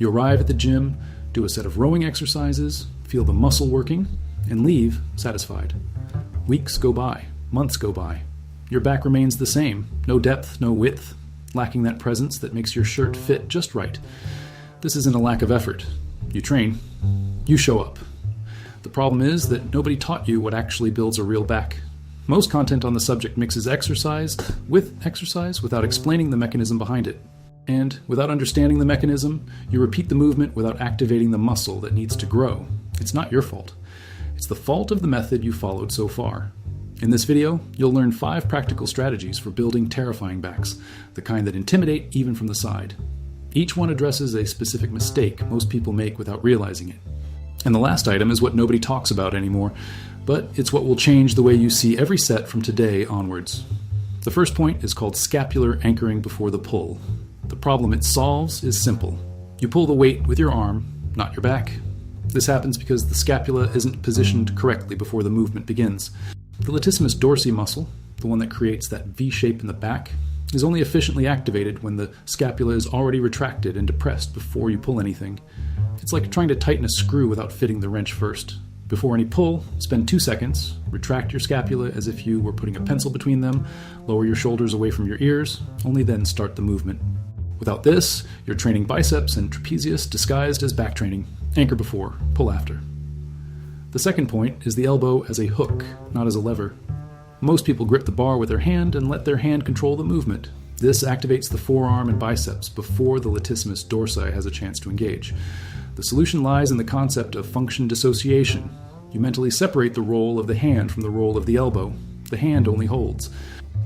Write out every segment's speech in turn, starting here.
You arrive at the gym, do a set of rowing exercises, feel the muscle working, and leave satisfied. Weeks go by, months go by. Your back remains the same, no depth, no width, lacking that presence that makes your shirt fit just right. This isn't a lack of effort. You train, you show up. The problem is that nobody taught you what actually builds a real back. Most content on the subject mixes exercise without explaining the mechanism behind it. And without understanding the mechanism, you repeat the movement without activating the muscle that needs to grow. It's not your fault. It's the fault of the method you followed so far. In this video, you'll learn 5 practical strategies for building terrifying backs, the kind that intimidate even from the side. Each one addresses a specific mistake most people make without realizing it. And the last item is what nobody talks about anymore, but it's what will change the way you see every set from today onwards. The first point is called scapular anchoring before the pull. The problem it solves is simple. You pull the weight with your arm, not your back. This happens because the scapula isn't positioned correctly before the movement begins. The latissimus dorsi muscle, the one that creates that V shape in the back, is only efficiently activated when the scapula is already retracted and depressed before you pull anything. It's like trying to tighten a screw without fitting the wrench first. Before any pull, spend 2 seconds, retract your scapula as if you were putting a pencil between them, lower your shoulders away from your ears, only then start the movement. Without this, you're training biceps and trapezius disguised as back training. Anchor before, pull after. The second point is the elbow as a hook, not as a lever. Most people grip the bar with their hand and let their hand control the movement. This activates the forearm and biceps before the latissimus dorsi has a chance to engage. The solution lies in the concept of function dissociation. You mentally separate the role of the hand from the role of the elbow. The hand only holds.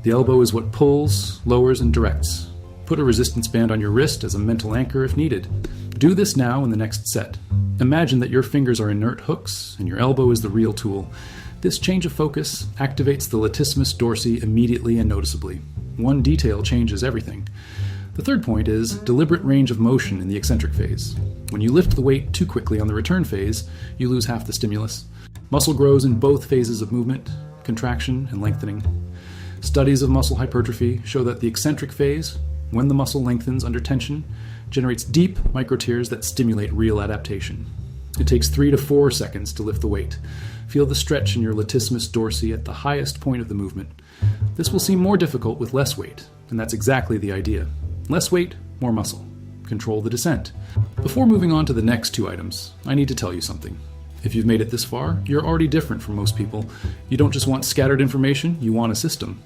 The elbow is what pulls, lowers, and directs. Put a resistance band on your wrist as a mental anchor if needed. Do this now in the next set. Imagine that your fingers are inert hooks and your elbow is the real tool. This change of focus activates the latissimus dorsi immediately and noticeably. One detail changes everything. The third point is deliberate range of motion in the eccentric phase. When you lift the weight too quickly on the return phase, you lose half the stimulus. Muscle grows in both phases of movement, contraction and lengthening. Studies of muscle hypertrophy show that the eccentric phase, when the muscle lengthens under tension, generates deep microtears that stimulate real adaptation. It takes 3 to 4 seconds to lift the weight. Feel the stretch in your latissimus dorsi at the highest point of the movement. This will seem more difficult with less weight, and that's exactly the idea. Less weight, more muscle. Control the descent. Before moving on to the next 2 items, I need to tell you something. If you've made it this far, you're already different from most people. You don't just want scattered information, you want a system.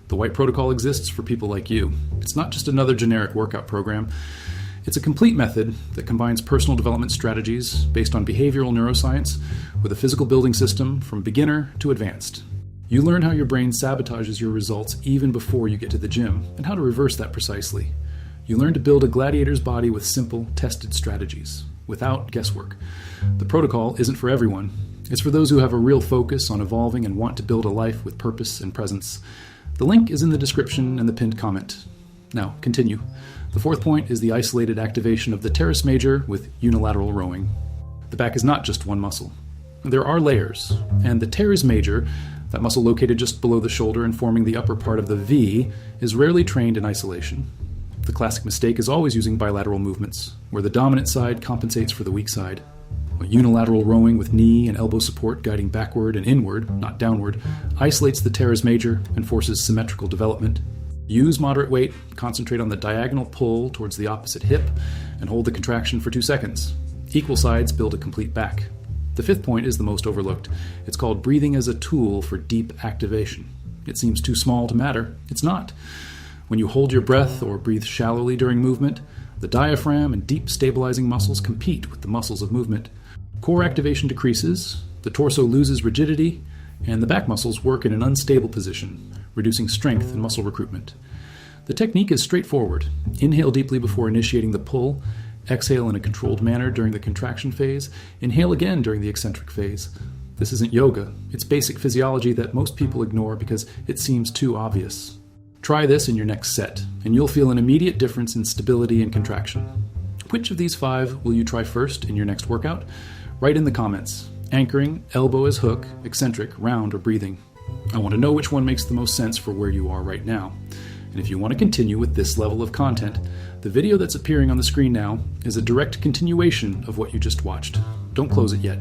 The White Protocol exists for people like you. It's not just another generic workout program. It's a complete method that combines personal development strategies based on behavioral neuroscience with a physical building system from beginner to advanced. You learn how your brain sabotages your results even before you get to the gym, and how to reverse that precisely. You learn to build a gladiator's body with simple, tested strategies, without guesswork. The protocol isn't for everyone. It's for those who have a real focus on evolving and want to build a life with purpose and presence. The link is in the description and the pinned comment. Now, continue. The fourth point is the isolated activation of the teres major with unilateral rowing. The back is not just one muscle. There are layers, and the teres major, that muscle located just below the shoulder and forming the upper part of the V, is rarely trained in isolation. The classic mistake is always using bilateral movements, where the dominant side compensates for the weak side. Unilateral rowing with knee and elbow support guiding backward and inward, not downward, isolates the teres major and forces symmetrical development. Use moderate weight, concentrate on the diagonal pull towards the opposite hip, and hold the contraction for 2 seconds. Equal sides build a complete back. The fifth point is the most overlooked. It's called breathing as a tool for deep activation. It seems too small to matter. It's not. When you hold your breath or breathe shallowly during movement, the diaphragm and deep stabilizing muscles compete with the muscles of movement. Core activation decreases, the torso loses rigidity, and the back muscles work in an unstable position, reducing strength and muscle recruitment. The technique is straightforward. Inhale deeply before initiating the pull, exhale in a controlled manner during the contraction phase, inhale again during the eccentric phase. This isn't yoga, it's basic physiology that most people ignore because it seems too obvious. Try this in your next set, and you'll feel an immediate difference in stability and contraction. Which of these 5 will you try first in your next workout? Write in the comments. Anchoring, elbow as hook, eccentric, round, or breathing. I want to know which one makes the most sense for where you are right now. And if you want to continue with this level of content, the video that's appearing on the screen now is a direct continuation of what you just watched. Don't close it yet.